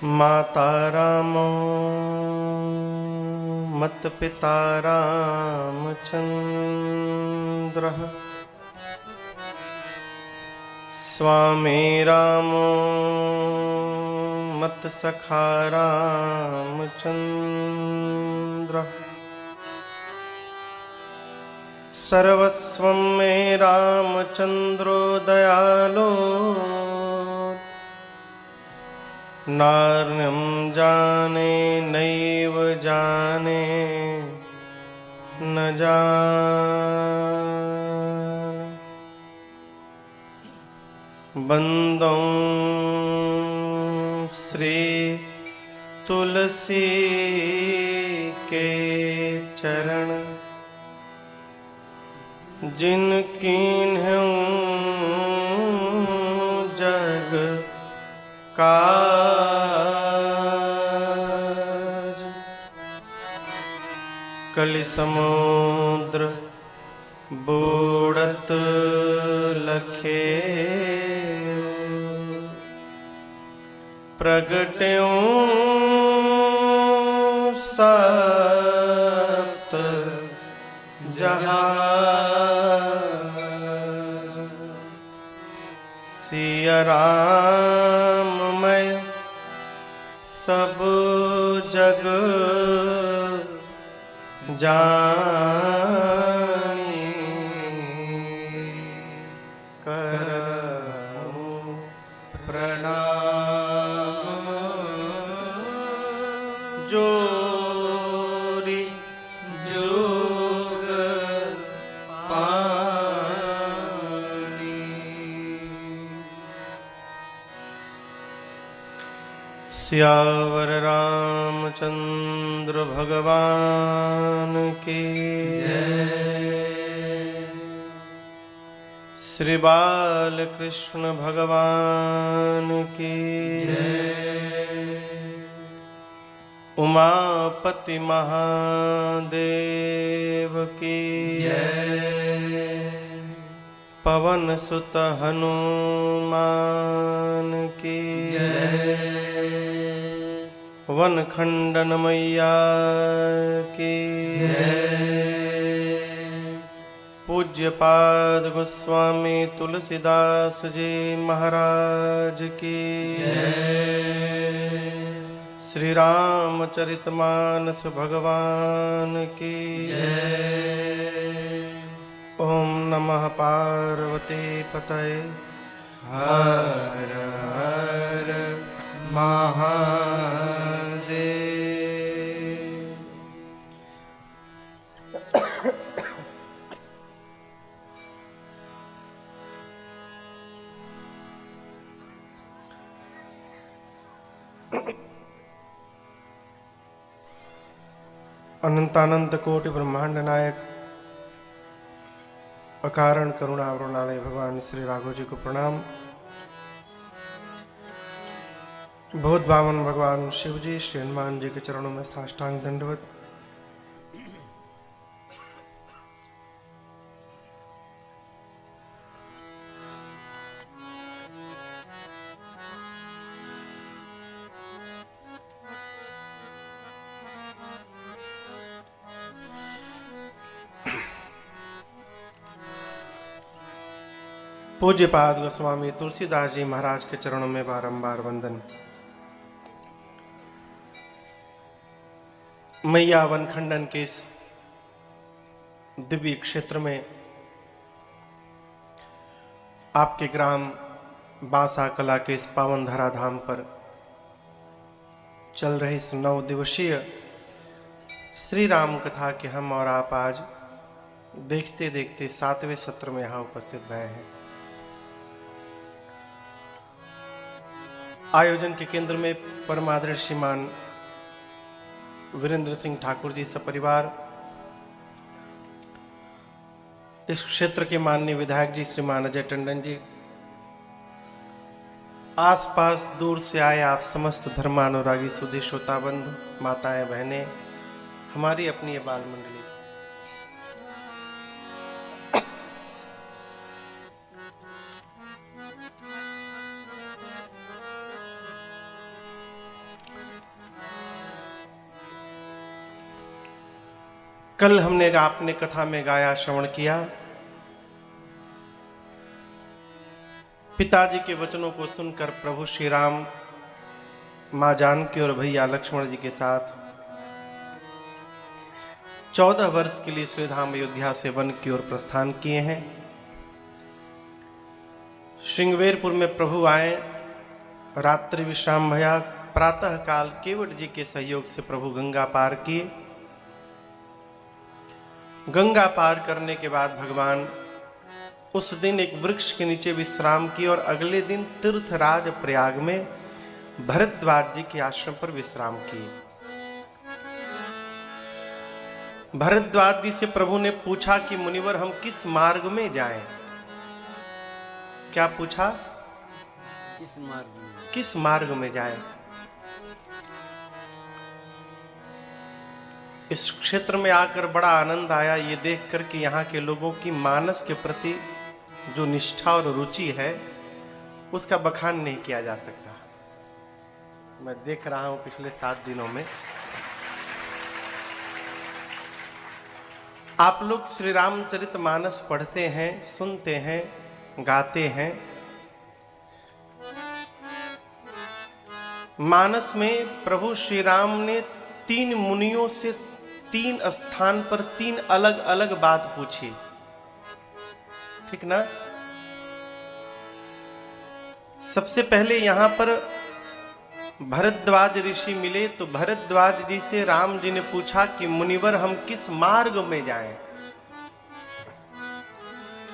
माता रामो मत पिता रामचन्द्रः स्वामी रामो मत सखा रामचन्द्रः सर्वस्वं मे रामचन्द्रो दयालो नार्यं जाने नैव जाने न जाने बन्दौ श्री तुलसी के चरण जिनकीन्हूं जग काज कलि समुद्र बूढ़त लखे प्रगट्यों सप्त जहाज सिया राम मैं सब जग जानी करऊं प्रणाम जोरी जोग पानी। सियावर रामचंद्र भगवान की जय। श्री बाल कृष्ण भगवान की जय। उमापति महादेव की जय। पवन सुत हनुमान की जय। वन खंडन मैया की जय। पूज्य पाद गोस्वामी तुलसीदास जी महाराज की जय। श्री रामचरितमानस भगवान की जय। ओम नमः पार्वती पतये हर हर महादेव। अनंतानंत कोटि ब्रह्मांड नायक अकारण करुणा वरुणालय भगवान श्री राघव जी को प्रणाम। बहुत बावन भगवान शिव जी श्री हनुमान जी के चरणों में साष्टांग दंडवत। पूज्यपाद गोस्वामी तुलसीदास जी महाराज के चरणों में बारंबार वंदन। मैया वनखंडन के इस दिव्य क्षेत्र में आपके ग्राम बांसा कला के इस पावन धरा धाम पर चल रहे इस 9 दिवसीय श्री राम कथा के हम और आप आज देखते देखते 7वें सत्र में यहाँ उपस्थित भए हैं। आयोजन के केंद्र में परमादरणीय श्रीमान वीरेंद्र सिंह ठाकुर जी सपरिवार, इस क्षेत्र के माननीय विधायक जी श्रीमान अजय टंडन जी, आसपास दूर से आए आप समस्त धर्मानुरागी सुधी श्रोता बंधु, माताएं बहनें, हमारी अपनी ये बाल मंडली, कल हमने आपने कथा में गाया, श्रवण किया, पिताजी के वचनों को सुनकर प्रभु श्री राम मां जानकी और भैया लक्ष्मण जी के साथ 14 वर्ष के लिए श्रीधाम अयोध्या से वन की ओर प्रस्थान किए हैं। श्रृंगवेरपुर में प्रभु आए, रात्रि विश्राम भया, प्रातः काल केवट जी के सहयोग से प्रभु गंगा पार किए। गंगा पार करने के बाद भगवान उस दिन एक वृक्ष के नीचे विश्राम किए और अगले दिन तीर्थराज प्रयाग में भरद्वाज जी के आश्रम पर विश्राम किए। भरद्वाज जी से प्रभु ने पूछा कि मुनिवर हम किस मार्ग में जाएं? क्या पूछा? किस मार्ग में जाएं? इस क्षेत्र में आकर बड़ा आनंद आया ये देखकर कि यहाँ के लोगों की मानस के प्रति जो निष्ठा और रुचि है उसका बखान नहीं किया जा सकता। मैं देख रहा हूं पिछले 7 दिनों में आप लोग श्री रामचरितमानस पढ़ते हैं, सुनते हैं, गाते हैं। मानस में प्रभु श्री राम ने 3 मुनियों से 3 स्थान पर 3 अलग अलग बात पूछी, ठीक ना? सबसे पहले यहां पर भरद्वाज ऋषि मिले तो भरद्वाज जी से राम जी ने पूछा कि मुनिवर हम किस मार्ग में जाएं?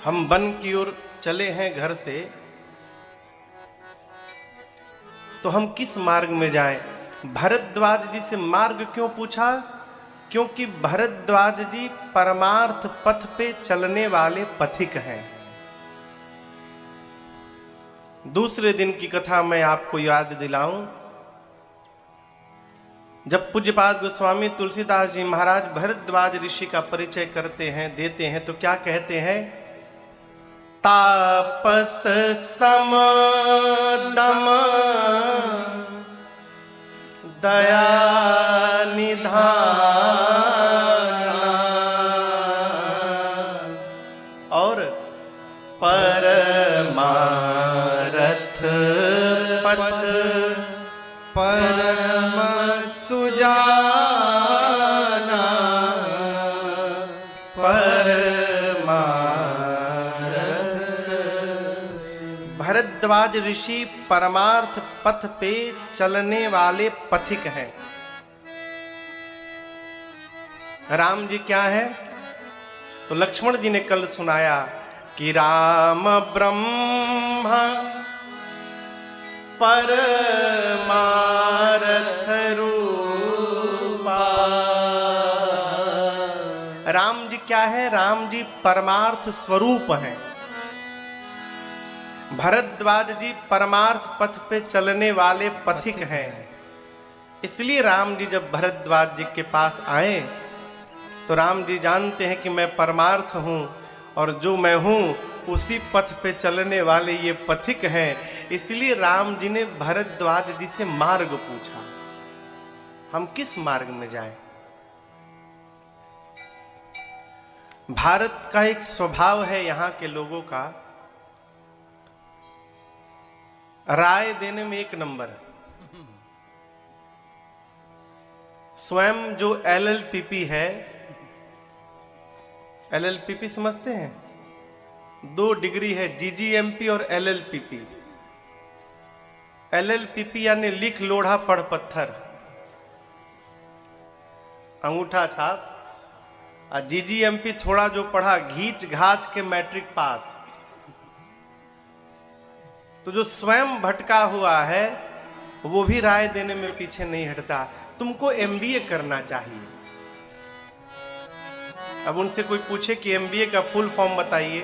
हम वन की ओर चले हैं घर से, तो हम किस मार्ग में जाएं? भरद्वाज जी से मार्ग क्यों पूछा? क्योंकि भरद्वाज जी परमार्थ पथ पे चलने वाले पथिक हैं। दूसरे दिन की कथा मैं आपको याद दिलाऊं, जब पूज्यपाद गोस्वामी तुलसीदास जी महाराज भरद्वाज ऋषि का परिचय करते हैं, देते हैं, तो क्या कहते हैं? तापस सम दम दया निधान और परमारथ पथ परम सुजाना परमारथ। भरद्वाज ऋषि परमार्थ पथ पे चलने वाले पथिक हैं। राम जी क्या है? तो लक्ष्मण जी ने कल सुनाया कि राम ब्रह्मा परमारथ रूपा। राम जी क्या है? राम जी परमार्थ स्वरूप हैं। भरद्वाज जी परमार्थ पथ पे चलने वाले पथिक हैं। इसलिए राम जी जब भरद्वाज जी के पास आए तो राम जी जानते हैं कि मैं परमार्थ हूं और जो मैं हूं उसी पथ पे चलने वाले ये पथिक हैं। इसलिए राम जी ने भरद्वाज जी से मार्ग पूछा, हम किस मार्ग में जाएं? भारत का एक स्वभाव है यहाँ के लोगों का, राय देने में एक नंबर है। स्वयं जो LLPP है, LLPP समझते हैं? 2 डिग्री है, GGMP और LLPP। LLPP यानी लिख लोढ़ा पढ़ पत्थर, अंगूठा छाप। और GGMP थोड़ा जो पढ़ा घींच घाच के मैट्रिक पास। तो जो स्वयं भटका हुआ है वो भी राय देने में पीछे नहीं हटता। तुमको MBA करना चाहिए। अब उनसे कोई पूछे कि MBA का फुल फॉर्म बताइए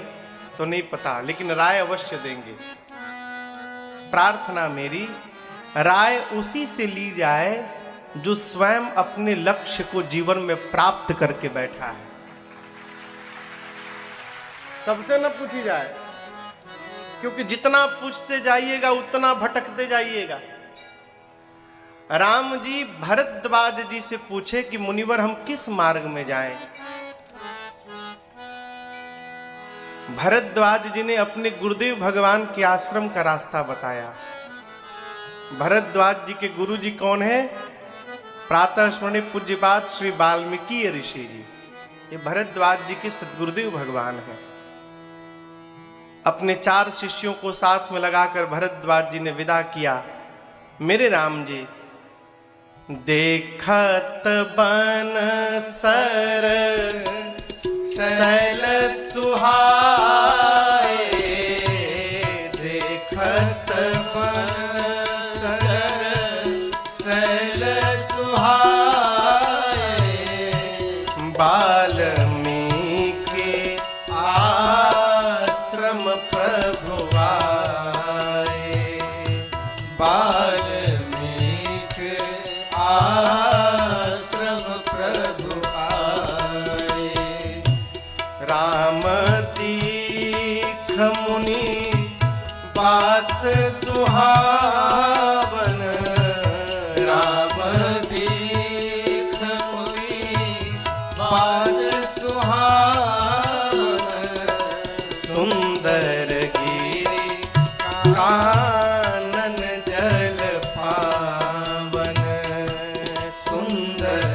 तो नहीं पता, लेकिन राय अवश्य देंगे। प्रार्थना मेरी, राय उसी से ली जाए जो स्वयं अपने लक्ष्य को जीवन में प्राप्त करके बैठा है। सबसे न पूछी जाए, क्योंकि जितना पूछते जाइएगा उतना भटकते जाइएगा। राम जी भरद्वाज जी से पूछे कि मुनिवर हम किस मार्ग में जाएं? भरद्वाज जी ने अपने गुरुदेव भगवान के आश्रम का रास्ता बताया। भरद्वाज जी के गुरु जी कौन है? प्रातः स्मरणीय पूज्यपाद श्री वाल्मीकि ऋषि जी। ये भरद्वाज जी के सद्गुरुदेव भगवान हैं। अपने 4 शिष्यों को साथ में लगाकर भरद्वाज जी ने विदा किया। मेरे राम जी, देखत बन सर सैल सुहाए, देखत बन सर सैल सुहाए, वाल्मीकि आश्रम प्रभु आए, वाल्मीकि आश्रम प्रभु आए, राम तीर्थ मुनि वास सुहावन, राम तीर्थ मुनि वास सुहावन, सुंदर गिरि कानन जल पावन, सुंदर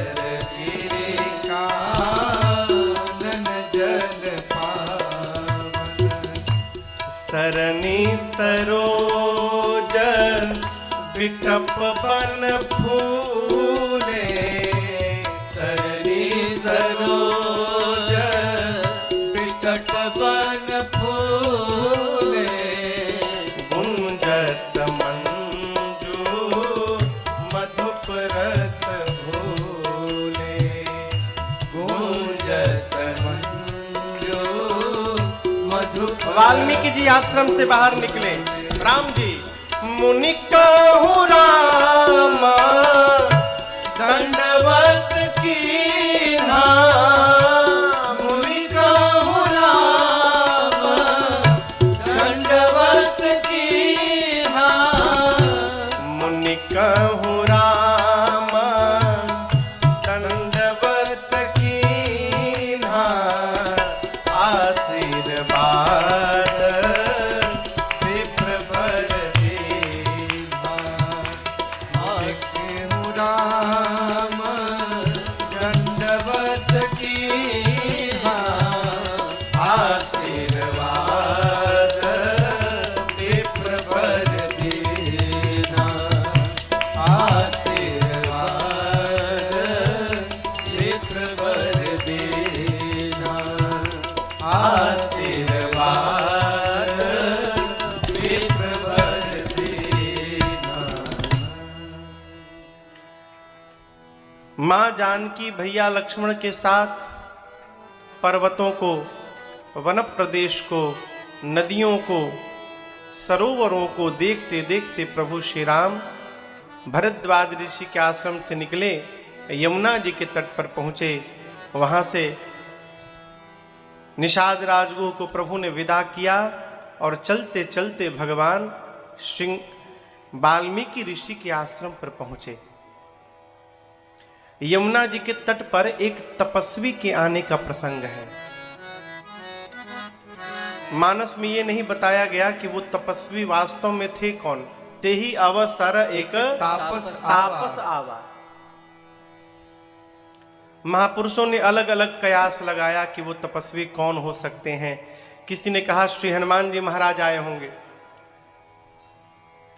गिरि कानन जल पावन, सरनी सरोज विटप बन फूले, सरनी सरोज विकट बन फूले, गुंजत मंजू मधुप रस भूले, गूंजत मंजू मधुप। वाल्मीकि जी आश्रम से बाहर निकले। राम जी, मुनि कहूँ राम दंडवत कीन्हा, मुनि कहूँ राम दंडवत कीन्हा, मुनि कहूँ राम दंडवत कीन्हा, आशीर्वाद विप्र वर दीन्हा, कहूँ राम दंडवत कीन्हा, आशीर्वाद विप्र वर दीना, आशीर्वाद विप्र वर दीना, आशीर्वाद विप्र वर दीना। मां जानकी भैया लक्ष्मण के साथ पर्वतों को, वन प्रदेश को, नदियों को, सरोवरों को देखते देखते प्रभु श्री राम भरद्वाज ऋषि के आश्रम से निकले, यमुना जी के तट पर पहुंचे। वहां से निषाद राजगुह को प्रभु ने विदा किया और चलते चलते भगवान श्री वाल्मीकि ऋषि के आश्रम पर पहुंचे। यमुना जी के तट पर एक तपस्वी के आने का प्रसंग है। मानस में ये नहीं बताया गया कि वो तपस्वी वास्तव में थे कौन। ते ही अवसर एक तापस तापस आवा। महापुरुषों ने अलग अलग कयास लगाया कि वो तपस्वी कौन हो सकते हैं। किसी ने कहा श्री हनुमान जी महाराज आए होंगे,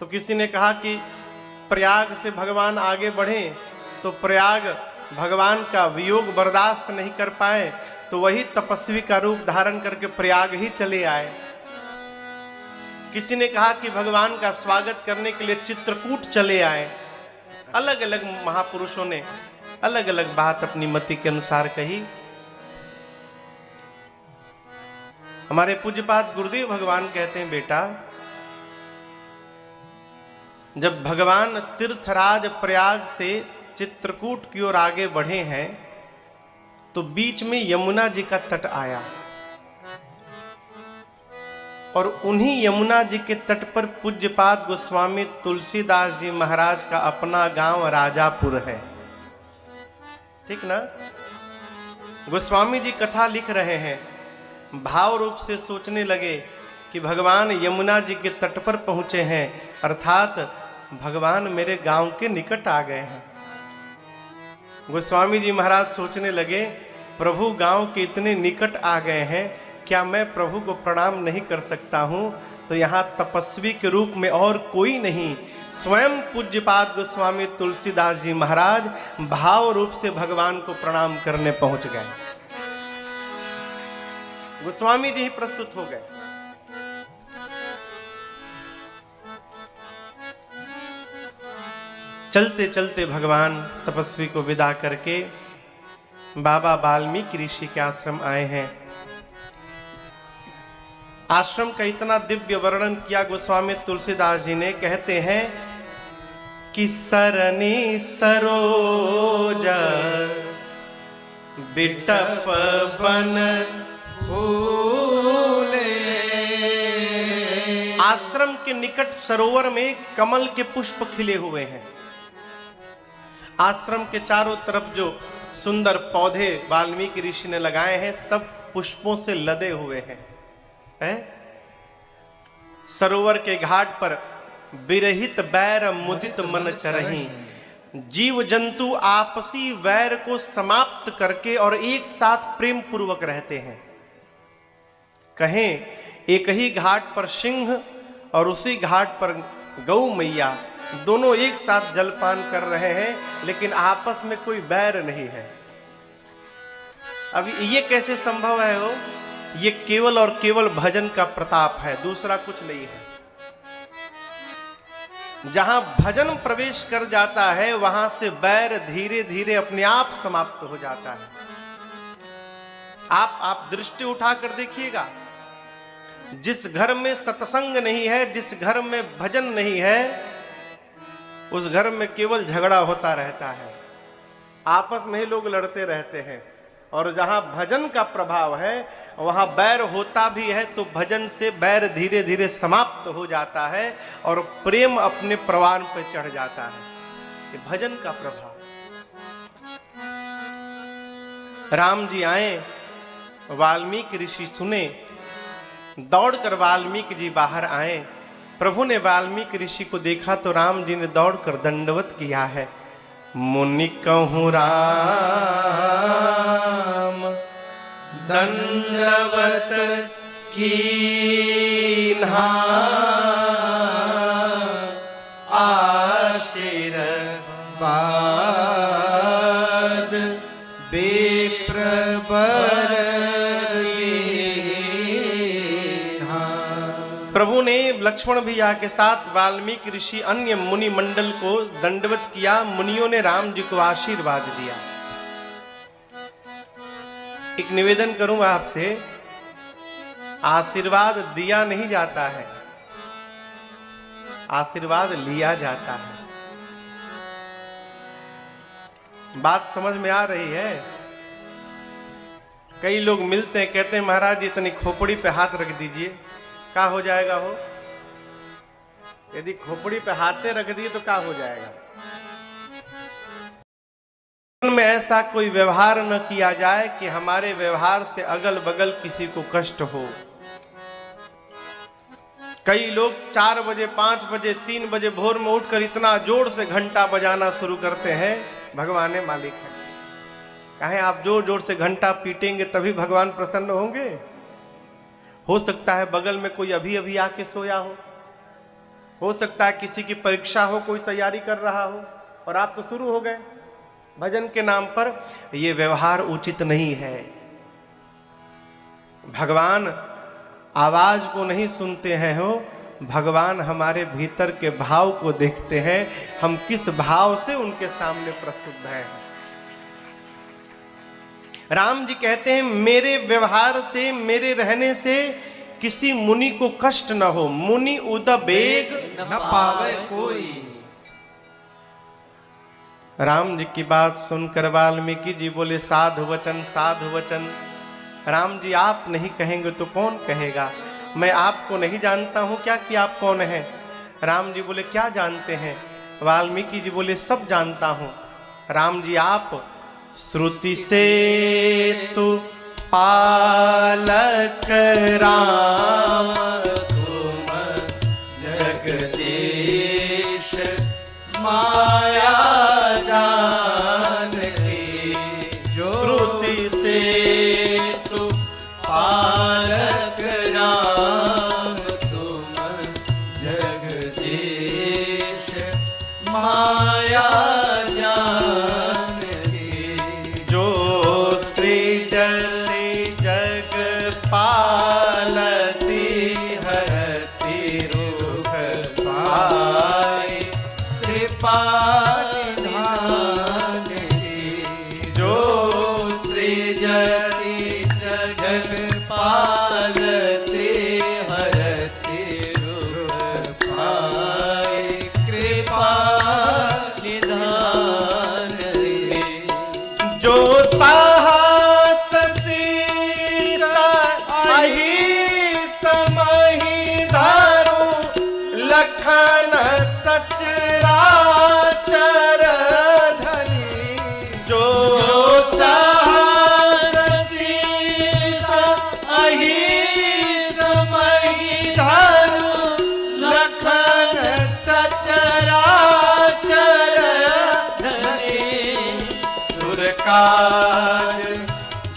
तो किसी ने कहा कि प्रयाग से भगवान आगे बढ़े तो प्रयाग भगवान का वियोग बर्दाश्त नहीं कर पाए, तो वही तपस्वी का रूप धारण करके प्रयाग ही चले आए। किसी ने कहा कि भगवान का स्वागत करने के लिए चित्रकूट चले आए। अलग अलग महापुरुषों ने अलग अलग बात अपनी मति के अनुसार कही। हमारे पूज्यपाद गुरुदेव भगवान कहते हैं, बेटा जब भगवान तीर्थराज प्रयाग से चित्रकूट की ओर आगे बढ़े हैं तो बीच में यमुना जी का तट आया और उन्हीं यमुना जी के तट पर पूज्यपाद गोस्वामी तुलसीदास जी महाराज का अपना गांव राजापुर है। ठीक ना? गोस्वामी जी कथा लिख रहे हैं भाव रूप से सोचने लगे कि भगवान यमुना जी के तट पर पहुंचे हैं, अर्थात भगवान मेरे गांव के निकट आ गए हैं। गोस्वामी जी महाराज सोचने लगे, प्रभु गांव के इतने निकट आ गए हैं, क्या मैं प्रभु को प्रणाम नहीं कर सकता हूं? तो यहाँ तपस्वी के रूप में और कोई नहीं, स्वयं पूज्यपाद गोस्वामी तुलसीदास जी महाराज भाव रूप से भगवान को प्रणाम करने पहुंच गए। गोस्वामी जी ही प्रस्तुत हो गए। चलते चलते भगवान तपस्वी को विदा करके बाबा वाल्मीकि ऋषि के आश्रम आए हैं। आश्रम का इतना दिव्य वर्णन किया गोस्वामी तुलसीदास जी ने, कहते हैं कि सरनी सरोज बिटप बन फूले। आश्रम के निकट सरोवर में कमल के पुष्प खिले हुए हैं। आश्रम के चारों तरफ जो सुंदर पौधे वाल्मीकि ऋषि ने लगाए हैं, सब पुष्पों से लदे हुए हैं। सरोवर के घाट पर विरहित बैर मुदित मन चरही, जीव जंतु आपसी वैर को समाप्त करके और एक साथ प्रेम पूर्वक रहते हैं। कहें एक ही घाट पर सिंह और उसी घाट पर गौ मैया दोनों एक साथ जलपान कर रहे हैं, लेकिन आपस में कोई बैर नहीं है। अब ये कैसे संभव है? हो, ये केवल और केवल भजन का प्रताप है, दूसरा कुछ नहीं है। जहां भजन प्रवेश कर जाता है, वहां से बैर धीरे धीरे अपने आप समाप्त हो जाता है। आप दृष्टि उठाकर देखिएगा, जिस घर में सत्संग नहीं है, जिस घर में भजन नहीं है, उस घर में केवल झगड़ा होता रहता है, आपस में ही लोग लड़ते रहते हैं। और जहां भजन का प्रभाव है, वहां बैर होता भी है तो भजन से बैर धीरे धीरे समाप्त हो जाता है और प्रेम अपने प्रवान पर चढ़ जाता है। ये भजन का प्रभाव। राम जी आए, वाल्मीकि ऋषि सुने, दौड़कर वाल्मीकि जी बाहर आए। प्रभु ने वाल्मीकि ऋषि को देखा तो राम जी ने दौड़कर दंडवत किया है। मुनि कहूँ राम दंडवत कीन्हा, आशीर्वाद विप्रवर कीन्हा। प्रभु ने लक्ष्मण भैया के साथ वाल्मीकि ऋषि अन्य मुनि मंडल को दंडवत किया। मुनियों ने राम जी को आशीर्वाद दिया। एक निवेदन करूंगा आपसे, आशीर्वाद दिया नहीं जाता है, आशीर्वाद लिया जाता है। बात समझ में आ रही है? कई लोग मिलते हैं, कहते हैं महाराज इतनी खोपड़ी पे हाथ रख दीजिए, क्या हो जाएगा? हो, यदि खोपड़ी पे हाथे रख दिए तो क्या हो जाएगा? में ऐसा कोई व्यवहार न किया जाए कि हमारे व्यवहार से अगल बगल किसी को कष्ट हो। कई लोग 4 बजे, 5 बजे, 3 बजे भोर में उठकर इतना जोर से घंटा बजाना शुरू करते हैं, भगवान ने मालिक है। कहें आप जोर जोर से घंटा पीटेंगे तभी भगवान प्रसन्न होंगे? हो सकता है बगल में कोई अभी अभी आके सोया हो सकता है किसी की परीक्षा हो, कोई तैयारी कर रहा हो और आप तो शुरू हो गए भजन के नाम पर। यह व्यवहार उचित नहीं है। भगवान आवाज को नहीं सुनते हैं, हो भगवान हमारे भीतर के भाव को देखते हैं, हम किस भाव से उनके सामने प्रस्तुत हैं। राम जी कहते हैं मेरे व्यवहार से, मेरे रहने से किसी मुनि को कष्ट न हो। मुनि उदबेग न पावे कोई। राम जी की बात सुनकर वाल्मीकि जी बोले साधु वचन, साधु वचन। राम जी आप नहीं कहेंगे तो कौन कहेगा? मैं आपको नहीं जानता हूं क्या कि आप कौन हैं? राम जी बोले क्या जानते हैं? वाल्मीकि जी बोले सब जानता हूं। राम जी आप श्रुति से तू पालक राम तुम जगदीश माया जानकी श्रुति से तू पालक राम तुम जगदीश माया जानकी जो सृजति जग पालती हरति रूप पाई कृपा निधान की जो सृजति जग पालते हरते रूप पाए कृपा निधान की जो साहस शीस अहि समहि धरु लखन सचराचर धनी जो साहस शीस अहि समहि धरु लखन सचराचर धनी सुर काज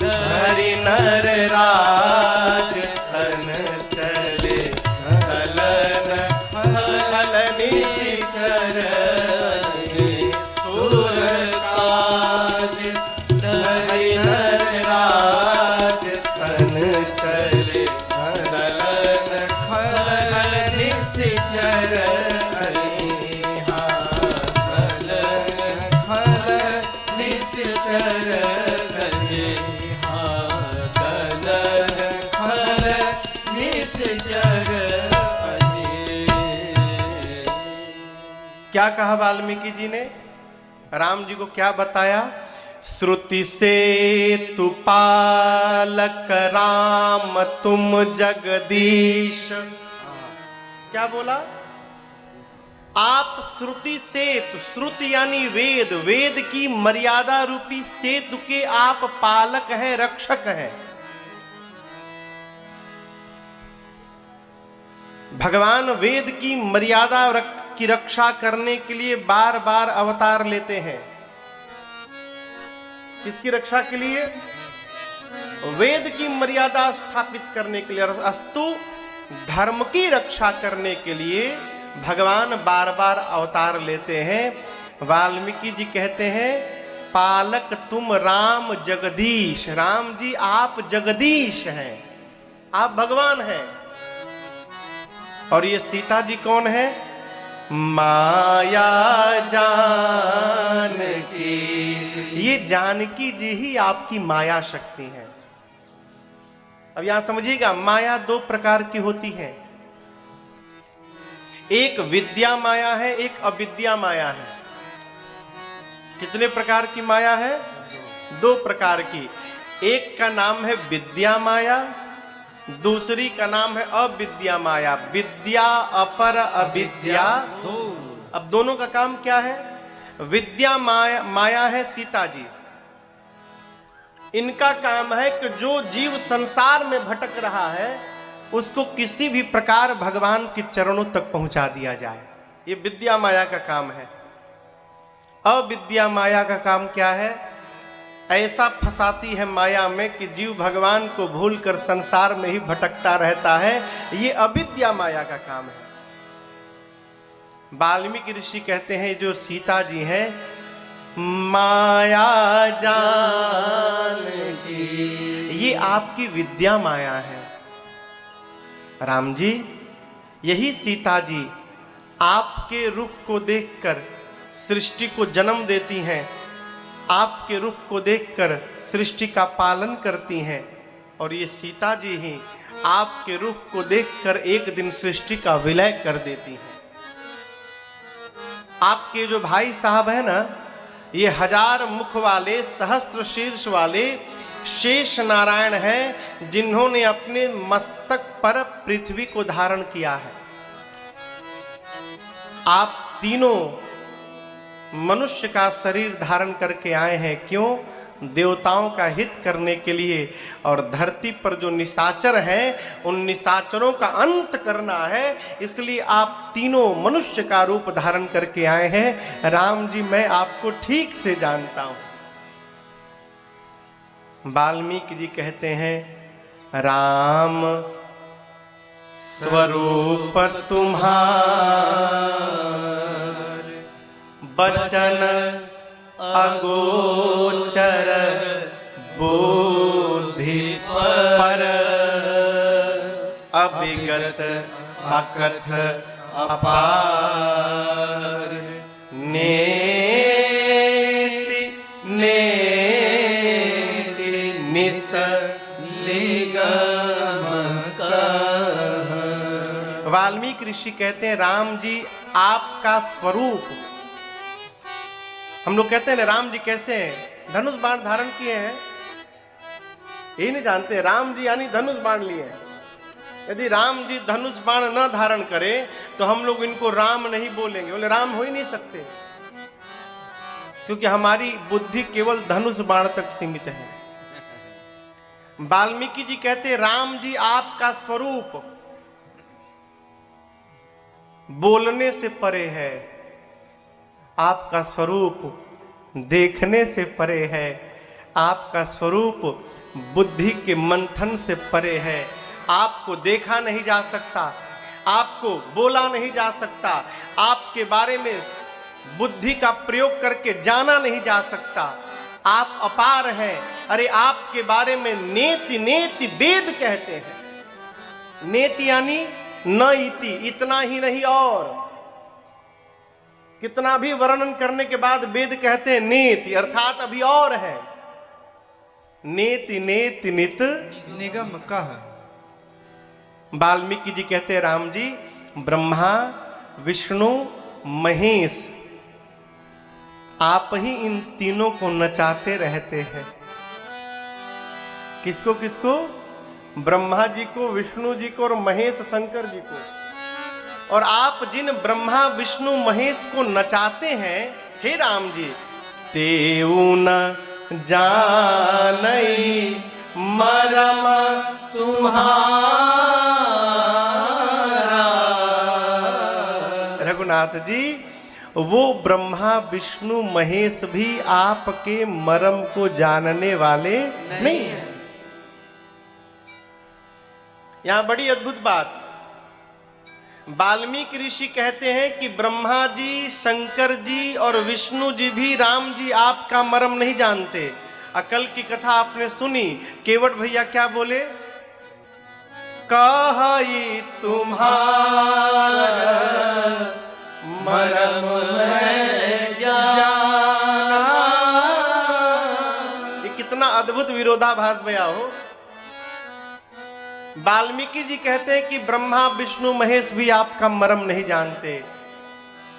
हरि नर राज धन चले हलन हलनि चरनी सुर काज हरि नर राज धन चले हलन हलनि चरनी हासन फल निश्चर गए हादल फल निश्चर क्या कहा वाल्मीकि जी ने? राम जी को क्या बताया? श्रुति से तु पालक राम तुम जगदीश। क्या बोला? आप श्रुति सेतु, श्रुति यानी वेद, वेद की मर्यादा रूपी सेतु के आप पालक हैं, रक्षक हैं। भगवान वेद की मर्यादा की रक्षा करने के लिए बार बार अवतार लेते हैं। किसकी रक्षा के लिए? वेद की मर्यादा स्थापित करने के लिए, अस्तु धर्म की रक्षा करने के लिए भगवान बार बार अवतार लेते हैं। वाल्मीकि जी कहते हैं पालक तुम राम जगदीश। राम जी आप जगदीश हैं, आप भगवान हैं। और ये सीता जी कौन है? माया जानकी। ये जानकी जी ही आपकी माया शक्ति है। अब यहां समझिएगा, माया दो प्रकार की होती है, एक विद्या माया है, एक अविद्या माया है। कितने प्रकार की माया है? दो प्रकार की। एक का नाम है विद्या माया, दूसरी का नाम है अविद्या माया। विद्या अपर अविद्या दो। अब दोनों का काम क्या है? विद्या माया है सीता जी। इनका काम है कि जो जीव संसार में भटक रहा है उसको किसी भी प्रकार भगवान के चरणों तक पहुंचा दिया जाए। ये विद्या माया का काम है। अविद्या माया का काम क्या है? ऐसा फंसाती है माया में कि जीव भगवान को भूलकर संसार में ही भटकता रहता है। ये अविद्या माया का काम है। वाल्मीकि ऋषि कहते हैं जो सीता जी हैं माया जानकी, ये आपकी विद्या माया है। राम जी, यही सीता जी आपके रुख को देखकर सृष्टि को जन्म देती हैं, आपके रुख को देखकर सृष्टि का पालन करती हैं। और ये सीता जी ही आपके रुख को देखकर एक दिन सृष्टि का विलय कर देती हैं। आपके जो भाई साहब हैं ना, ये 1000 मुख वाले, सहस्त्र शीर्ष वाले शेष नारायण हैं, जिन्होंने अपने मस्तक पर पृथ्वी को धारण किया है। आप तीनों मनुष्य का शरीर धारण करके आए हैं। क्यों? देवताओं का हित करने के लिए और धरती पर जो निशाचर हैं उन निशाचरों का अंत करना है, इसलिए आप तीनों मनुष्य का रूप धारण करके आए हैं। राम जी मैं आपको ठीक से जानता हूं। वाल्मीकि जी कहते हैं राम स्वरूप तुम्हार बचन अगोचर बुद्धि पर अभिगत अकथ अपार नेति नेति नित निगम कह। वाल्मीकि ऋषि कहते हैं राम जी आपका स्वरूप, हम लोग कहते हैं ना राम जी कैसे हैं, धनुष बाण धारण किए हैं, ये नहीं जानते राम जी यानी धनुष बाण लिए हैं। यदि राम जी धनुष बाण न धारण करें तो हम लोग इनको राम नहीं बोलेंगे, बोले राम हो ही नहीं सकते, क्योंकि हमारी बुद्धि केवल धनुष बाण तक सीमित है। वाल्मीकि जी कहते राम जी आपका स्वरूप बोलने से परे है, आपका स्वरूप देखने से परे है, आपका स्वरूप बुद्धि के मंथन से परे है। आपको देखा नहीं जा सकता, आपको बोला नहीं जा सकता, आपके बारे में बुद्धि का प्रयोग करके जाना नहीं जा सकता। आप अपार हैं। अरे आपके बारे में नेति नेति वेद कहते हैं। नेति यानी न इति, इतना ही नहीं और, कितना भी वर्णन करने के बाद वेद कहते हैं नेति, अर्थात अभी और है। नेति नेति नित निगम कह। वाल्मीकि जी कहते हैं राम जी ब्रह्मा विष्णु महेश आप ही इन तीनों को नचाते रहते हैं। किसको किसको? ब्रह्मा जी को, विष्णु जी को और महेश शंकर जी को। और आप जिन ब्रह्मा विष्णु महेश को नचाते हैं हे राम जी, तेऊ न जानई मरम तुम्हारा। रघुनाथ जी वो ब्रह्मा विष्णु महेश भी आपके मरम को जानने वाले नहीं है। यहां बड़ी अद्भुत बात, वाल्मीकि ऋषि कहते हैं कि ब्रह्मा जी, शंकर जी और विष्णु जी भी राम जी आपका मर्म नहीं जानते। अकल की कथा आपने सुनी, केवट भैया क्या बोले? कही तुम्हारा मर्म मैं जाना। ये कितना अद्भुत विरोधाभास भैया हो। वाल्मीकि जी कहते हैं कि ब्रह्मा विष्णु महेश भी आपका मर्म नहीं जानते।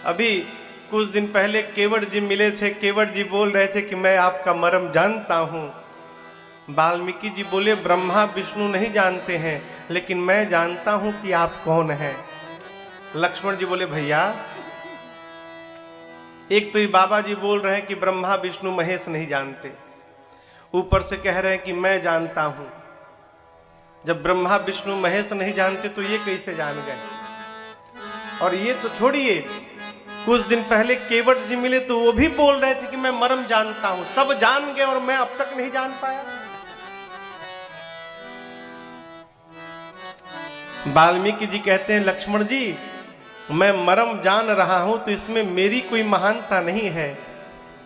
अभी कुछ दिन पहले केवट जी मिले थे, केवट जी बोल रहे थे कि मैं आपका मर्म जानता हूं। वाल्मीकि जी बोले ब्रह्मा विष्णु नहीं जानते हैं, लेकिन मैं जानता हूं कि आप कौन हैं। लक्ष्मण जी बोले भैया, एक तो ये बाबा जी बोल रहे हैं कि ब्रह्मा विष्णु महेश नहीं जानते, ऊपर से कह रहे हैं कि मैं जानता हूं। जब ब्रह्मा विष्णु महेश नहीं जानते तो ये कैसे जान गए? और ये तो छोड़िए, कुछ दिन पहले केवट जी मिले तो वो भी बोल रहे थे कि मैं मर्म जानता हूं। सब जान गए और मैं अब तक नहीं जान पाया। वाल्मीकि जी कहते हैं लक्ष्मण जी, मैं मर्म जान रहा हूं तो इसमें मेरी कोई महानता नहीं है।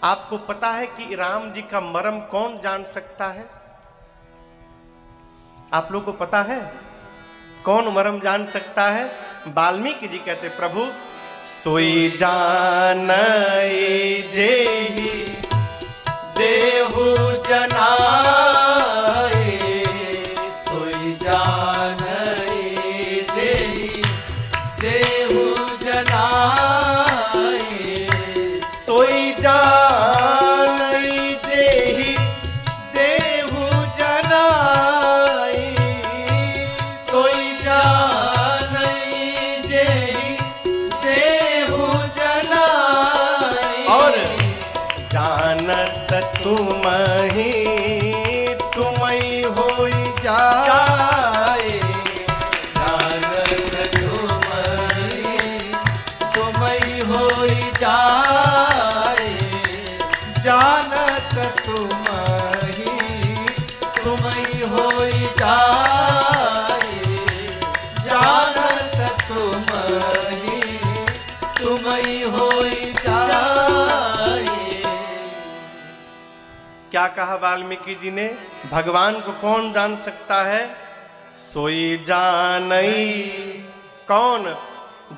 आपको पता है कि राम जी का मर्म कौन जान सकता है? आप लोग को पता है कौन मर्म जान सकता है? वाल्मीकि जी कहते प्रभु सोई जानई जेहि देहु जनाए, सोई जानई जेहि देहु जनाए, सोई जानई जेहि देहु जनाए, सोई जानई जेहि देहु जनाए। और जानत तुम ही क्या कहा वाल्मीकि जी ने, भगवान को कौन जान सकता है? सोई जानई कौन,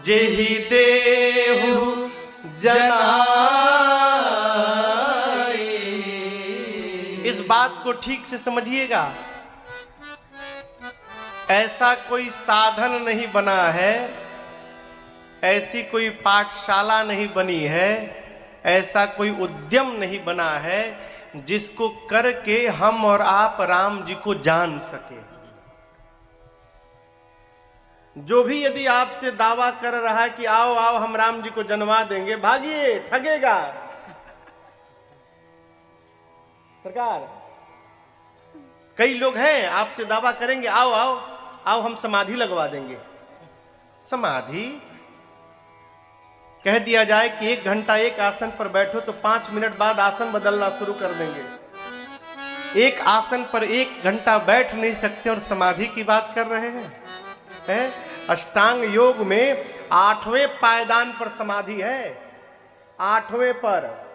जेहि देहु जनाई। इस बात को ठीक से समझिएगा। ऐसा कोई साधन नहीं बना है, ऐसी कोई पाठशाला नहीं बनी है, ऐसा कोई उद्यम नहीं बना है जिसको करके हम और आप राम जी को जान सके। जो भी यदि आपसे दावा कर रहा है कि आओ आओ हम राम जी को जनवा देंगे, भागिए, ठगेगा। सरकार, कई लोग हैं आपसे दावा करेंगे आओ आओ आओ हम समाधि लगवा देंगे। समाधि कह दिया जाए कि 1 घंटा एक आसन पर बैठो तो 5 मिनट बाद आसन बदलना शुरू कर देंगे। एक आसन पर 1 घंटा बैठ नहीं सकते और समाधि की बात कर रहे हैं? अष्टांग योग में 8वें पायदान पर समाधि है। 8वें पर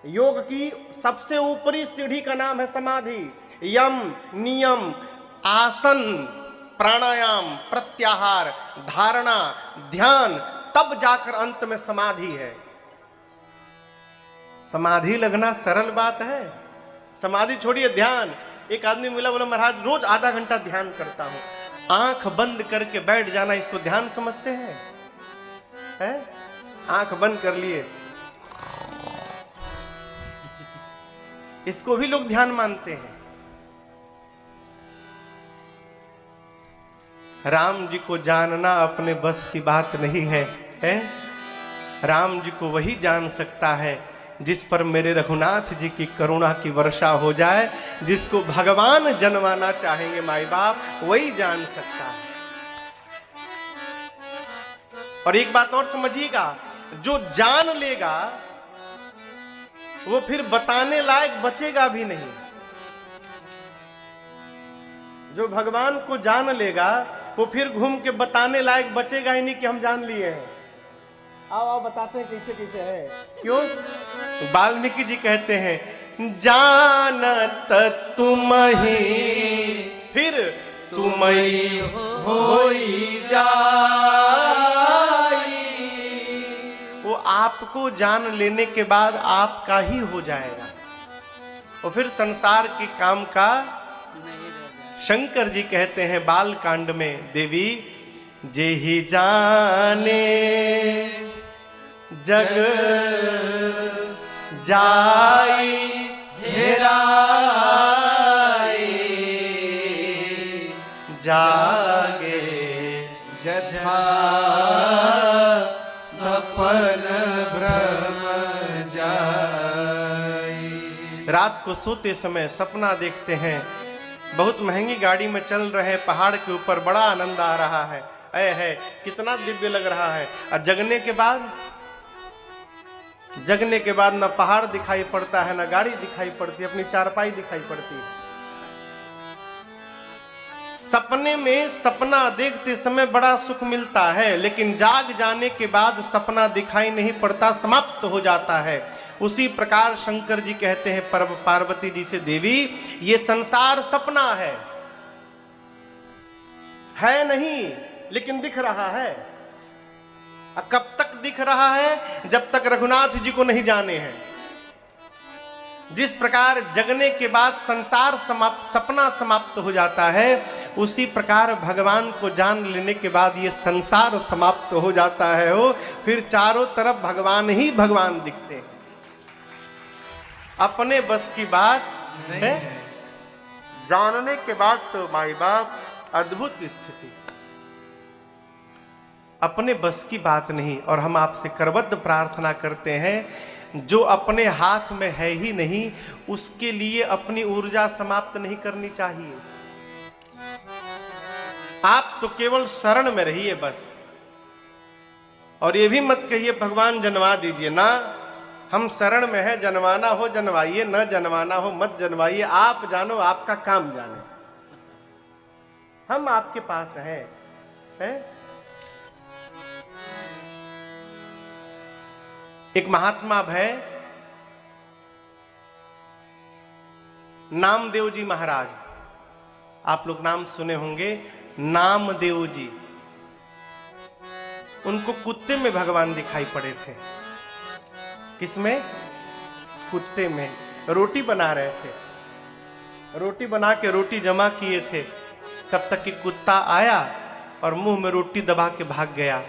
योग की सबसे ऊपरी सीढ़ी का नाम है समाधि। यम, नियम, आसन, प्राणायाम, प्रत्याहार, धारणा, ध्यान, तब जाकर अंत में समाधि है। समाधि लगना सरल बात है। समाधि छोड़िए, ध्यान। एक आदमी मिला, बोला महाराज रोज आधा घंटा ध्यान करता हूं। आंख बंद करके बैठ जाना, इसको ध्यान समझते हैं? आंख बंद कर लिए, इसको भी लोग ध्यान मानते हैं। राम जी को जानना अपने बस की बात नहीं है, राम जी को वही जान सकता है जिस पर मेरे रघुनाथ जी की करुणा की वर्षा हो जाए। जिसको भगवान जन्माना चाहेंगे माई बाप, वही जान सकता है। और एक बात और समझिएगा, जो जान लेगा वो फिर बताने लायक बचेगा भी नहीं। जो भगवान को जान लेगा वो फिर घूम के बताने लायक बचेगा ही नहीं कि हम जान लिए हैं। आओ आओ बताते हैं कैसे कैसे है। क्यों? वाल्मीकि जी कहते हैं, जानत तुम ही फिर तुम ही होई जाई। वो आपको जान लेने के बाद आपका ही हो जाएगा, और फिर संसार के काम का। शंकर जी कहते हैं बाल कांड में, देवी जेहि जाने जग जाई हेराई, जागे जथा सपन भ्रम जाई। रात को सोते समय सपना देखते हैं, बहुत महंगी गाड़ी में चल रहे हैं, पहाड़ के ऊपर बड़ा आनंद आ रहा है, है कितना दिव्य लग रहा है। और जगने के बाद ना पहाड़ दिखाई पड़ता है, ना गाड़ी दिखाई पड़ती है, अपनी चारपाई दिखाई पड़ती है। सपने में सपना देखते समय बड़ा सुख मिलता है, लेकिन जाग जाने के बाद सपना दिखाई नहीं पड़ता, समाप्त हो जाता है। उसी प्रकार शंकर जी कहते हैं पार्वती जी से, देवी ये संसार सपना है नहीं, लेकिन दिख रहा है। कब तक दिख रहा है? जब तक रघुनाथ जी को नहीं जाने हैं। जिस प्रकार जगने के बाद संसार सपना समाप्त हो जाता है, उसी प्रकार भगवान को जान लेने के बाद ये संसार समाप्त हो जाता है। हो फिर चारों तरफ भगवान ही भगवान दिखते हैं। अपने बस की बात है, जानने के बाद तो माई बाप अद्भुत स्थिति। अपने बस की बात नहीं। और हम आपसे करबद्ध प्रार्थना करते हैं, जो अपने हाथ में है ही नहीं, उसके लिए अपनी ऊर्जा समाप्त नहीं करनी चाहिए। आप तो केवल शरण में रहिए बस। और ये भी मत कहिए भगवान जनवा दीजिए, ना, हम शरण में है, जनवाना हो जनवाइए, न जनवाना हो मत जनवाइए। आप जानो, आपका काम जाने, हम आपके पास हैं, एक महात्मा भय नामदेव जी महाराज, आप लोग नाम सुने होंगे, नामदेव जी। उनको कुत्ते में भगवान दिखाई पड़े थे। किसमें? कुत्ते में। रोटी बना रहे थे, रोटी बना के रोटी जमा किए थे, तब तक कि कुत्ता आया और मुंह में रोटी दबा के भाग गया।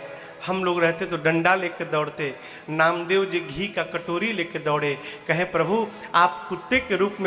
हम लोग रहते तो डंडा लेके दौड़ते, नामदेव जी घी का कटोरी लेके दौड़े, कहे प्रभु आप कुत्ते के रूप में